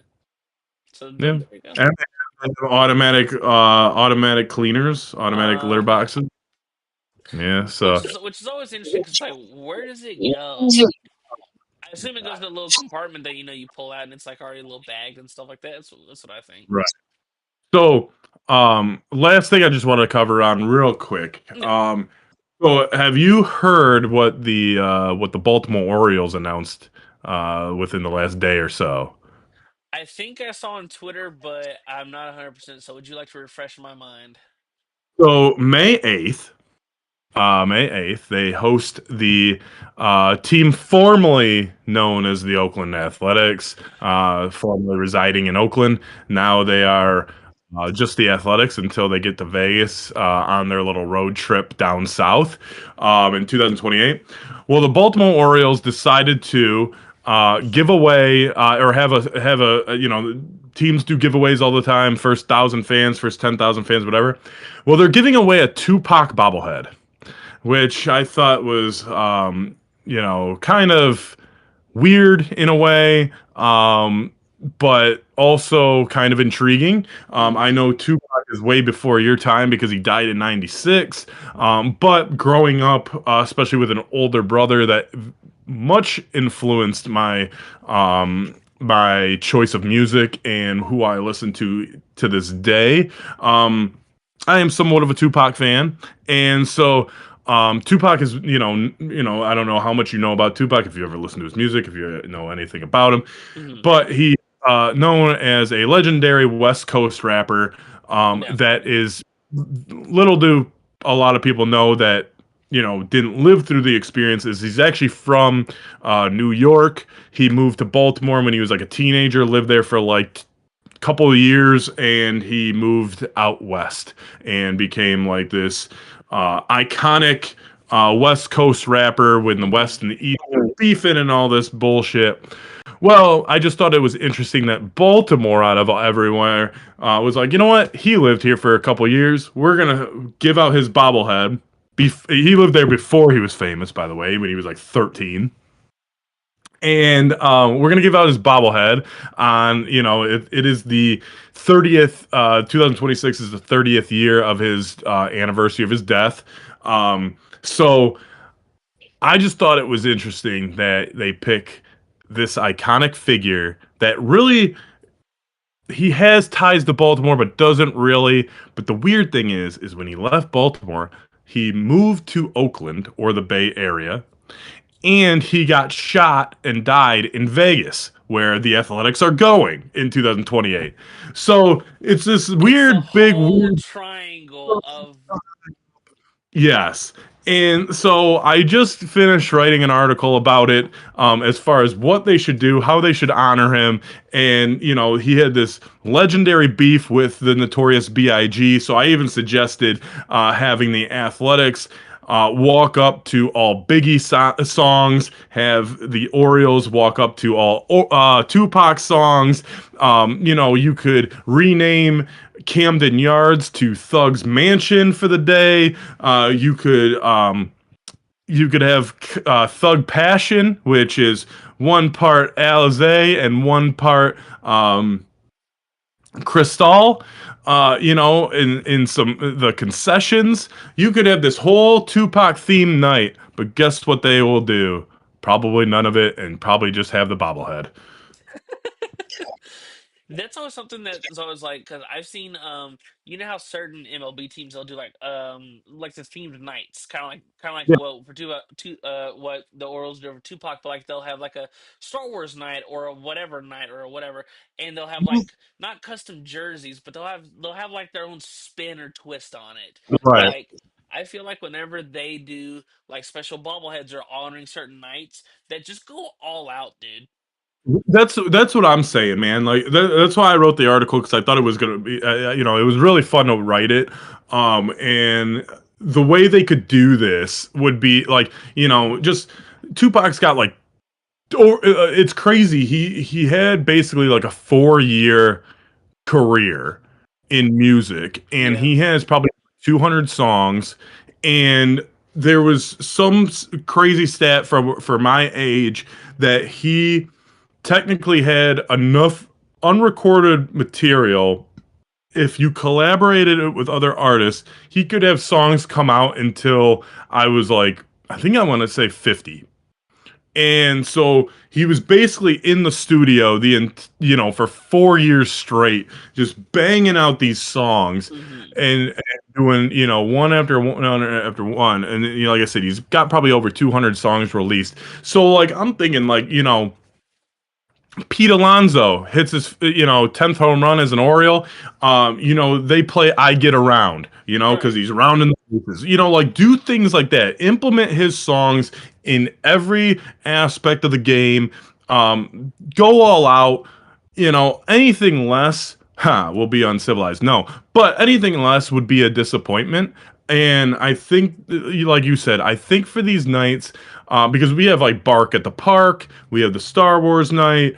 So yeah. there you go. And they have automatic cleaners, automatic litter Uh-huh. boxes. Yeah, so Which is always interesting because like, where does it go? Like, I assume it goes to a little compartment that you pull out and it's like already a little bagged and stuff like that. That's what I think. right. So last thing I just want to cover on real quick. Yeah. So have you heard what the Baltimore Orioles announced within the last day or so? I think I saw on Twitter, but I'm not 100%. So would you like to refresh my mind? So May 8th, they host the team formerly known as the Oakland Athletics, formerly residing in Oakland. Now they are just the Athletics until they get to Vegas on their little road trip down south in 2028. Well, the Baltimore Orioles decided to give away or have a teams do giveaways all the time. First 1,000 fans, first 10,000 fans, whatever. Well, they're giving away a Tupac bobblehead, which I thought was, kind of weird in a way, but also kind of intriguing. I Hmm. know Tupac is way before your time because he died in '96. But growing up, especially with an older brother, that much influenced my choice of music and who I listen to this day. I am somewhat of a Tupac fan, and so Tupac is, I don't know how much you know about Tupac, if you ever listen to his music, if you know anything about him, Hmm. but he known as a legendary West Coast rapper. Yeah. That is little do a lot of people know that didn't live through the experiences. He's actually from New York. He moved to Baltimore when he was like a teenager, lived there for like couple of years, and he moved out west and became like this iconic West Coast rapper when the Hmm. West and the East were beefing and all this bullshit. Well, I just thought it was interesting that Baltimore, out of everywhere, was like, you know what? He lived here for a couple of years. We're gonna give out his bobblehead. He lived there before he was famous, by the way, when he was like 13, and we're gonna give out his bobblehead on it is the 30th 2026 is the 30th year of his anniversary of his death. So I just thought it was interesting that they pick this iconic figure that really he has ties to Baltimore but doesn't really. But the weird thing is when he left Baltimore, he moved to Oakland or the Bay Area, and he got shot and died in Vegas, where the Athletics are going in 2028. So it's this It's the weird, big, whole weird. triangle of. Yes. And so I just finished writing an article about it, as far as what they should do, how they should honor him. And, he had this legendary beef with the notorious B.I.G. So I even suggested having the Athletics walk up to all Biggie songs, have the Orioles walk up to all Tupac songs. You could rename Camden Yards to Thug's Mansion for the day. You could have Thug Passion, which is one part Alizé and one part Cristal. In some the concessions, you could have this whole Tupac themed night. But guess what they will do? Probably none of it, and probably just have the bobblehead. That's always something that's always like, because I've seen how certain MLB teams, they'll do like the themed nights, kind of like Yeah, what for what the Orioles do for Tupac, but like they'll have like a Star Wars night or a whatever night or a whatever, and they'll have like not custom jerseys, but they'll have like their own spin or twist on it. right. Like, I feel like whenever they do like special bobbleheads or honoring certain nights, that just go all out, dude. That's what I'm saying, man. Like that's why I wrote the article, because I thought it was gonna be, it was really fun to write it. And the way they could do this would be like, just Tupac's got like, or it's crazy. He had basically like a 4 year career in music, and Yeah. he has probably 200 songs, and there was some crazy stat for my age that he technically had enough unrecorded material. If you collaborated it with other artists, he could have songs come out until I was like, I think I want to say 50. And so he was basically in the studio for 4 years straight, just banging out these songs Hmm. and doing one after one after one. And like I said, he's got probably over 200 songs released. So like I'm thinking like Pete Alonso hits his 10th home run as an Oriole. They play "I Get Around," because Right. he's rounding the bases. Like do things like that. Implement his songs in every aspect of the game. Go all out. Anything less, will be uncivilized. No, but anything less would be a disappointment. And I think, like you said, I think for these nights, because we have like Bark at the Park, we have the Star Wars night.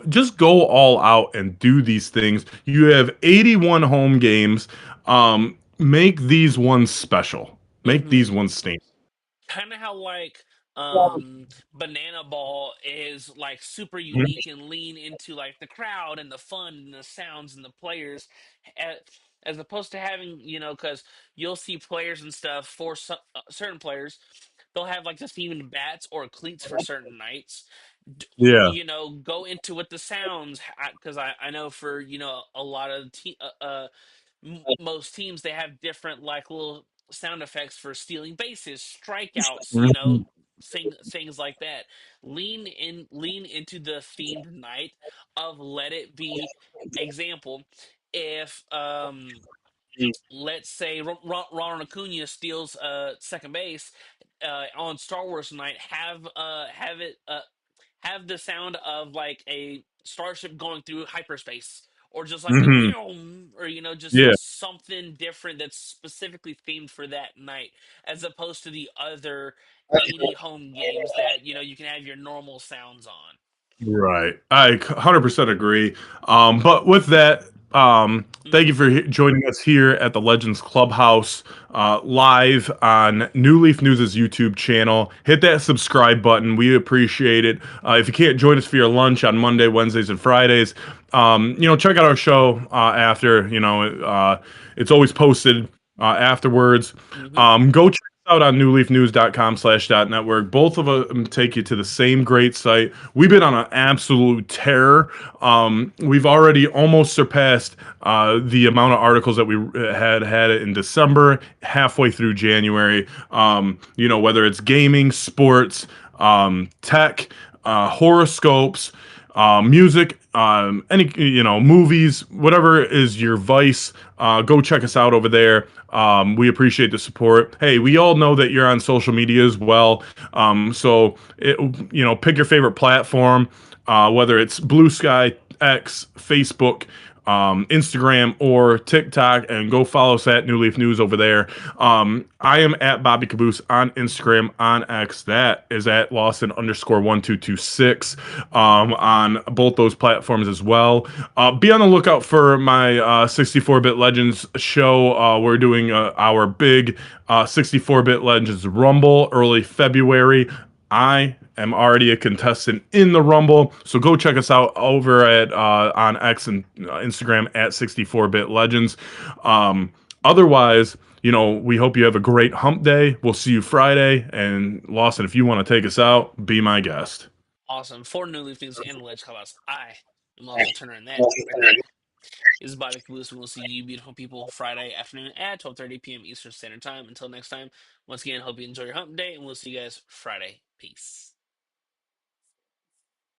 Just go all out and do these things. You have 81 home games. Make these ones special. Make these Hmm. ones stand. Kind of how like banana ball is like super Mhm. unique and lean into like the crowd and the fun and the sounds and the players, a- as opposed to having, because you'll see players and stuff for certain players, they'll have like just even bats or cleats for certain nights. Yeah. Go into what the sounds, because I know for a lot of most teams, they have different like little sound effects for stealing bases, strikeouts, Mhm. things like that. Lean into the themed night of Let It Be. Example, if let's say Ronald Acuna steals second base on Star Wars night, have it have the sound of like a starship going through hyperspace, or just like a Mhm. or just Yeah. something different that's specifically themed for that night, as opposed to the other 80 home games that you can have your normal sounds on. Right. I 100% agree. But with that, thank you Hmm. for joining us here at the Legends Clubhouse live on New Leaf News' YouTube channel. Hit that subscribe button. We appreciate it. If you can't join us for your lunch on Monday, Wednesdays, and Fridays, check out our show after. It's always posted afterwards. Hmm. Go check us out on newleafnews.com/network. Both of them take you to the same great site. We've been on an absolute tear. We've already almost surpassed the amount of articles that we had in December, halfway through January. Whether it's gaming, sports, tech, horoscopes, music, any movies, whatever is your vice. Go check us out over there. We appreciate the support. Hey, we all know that you're on social media as well. Pick your favorite platform, whether it's Blue Sky, X, Facebook, Instagram, or TikTok, and go follow us at New Leaf News over there. I am at Bobby Kaboose on Instagram, on X. That is at Lawson_1226 on both those platforms as well. Be on the lookout for my 64-Bit Legends show. We're doing our big 64-Bit Legends Rumble early February. I am already a contestant in the Rumble, so go check us out over at on X and Instagram at 64-Bit Legends. Otherwise, we hope you have a great hump day. We'll see you Friday. And Lawson, if you want to take us out, be my guest. Awesome. For New Leaf News and Ledge Clubhouse, I am Lawson Turner, and that is Bobby Caboose. And we'll see you beautiful people Friday afternoon at 12:30 p.m. Eastern Standard Time. Until next time, once again, hope you enjoy your hump day, and we'll see you guys Friday. Peace.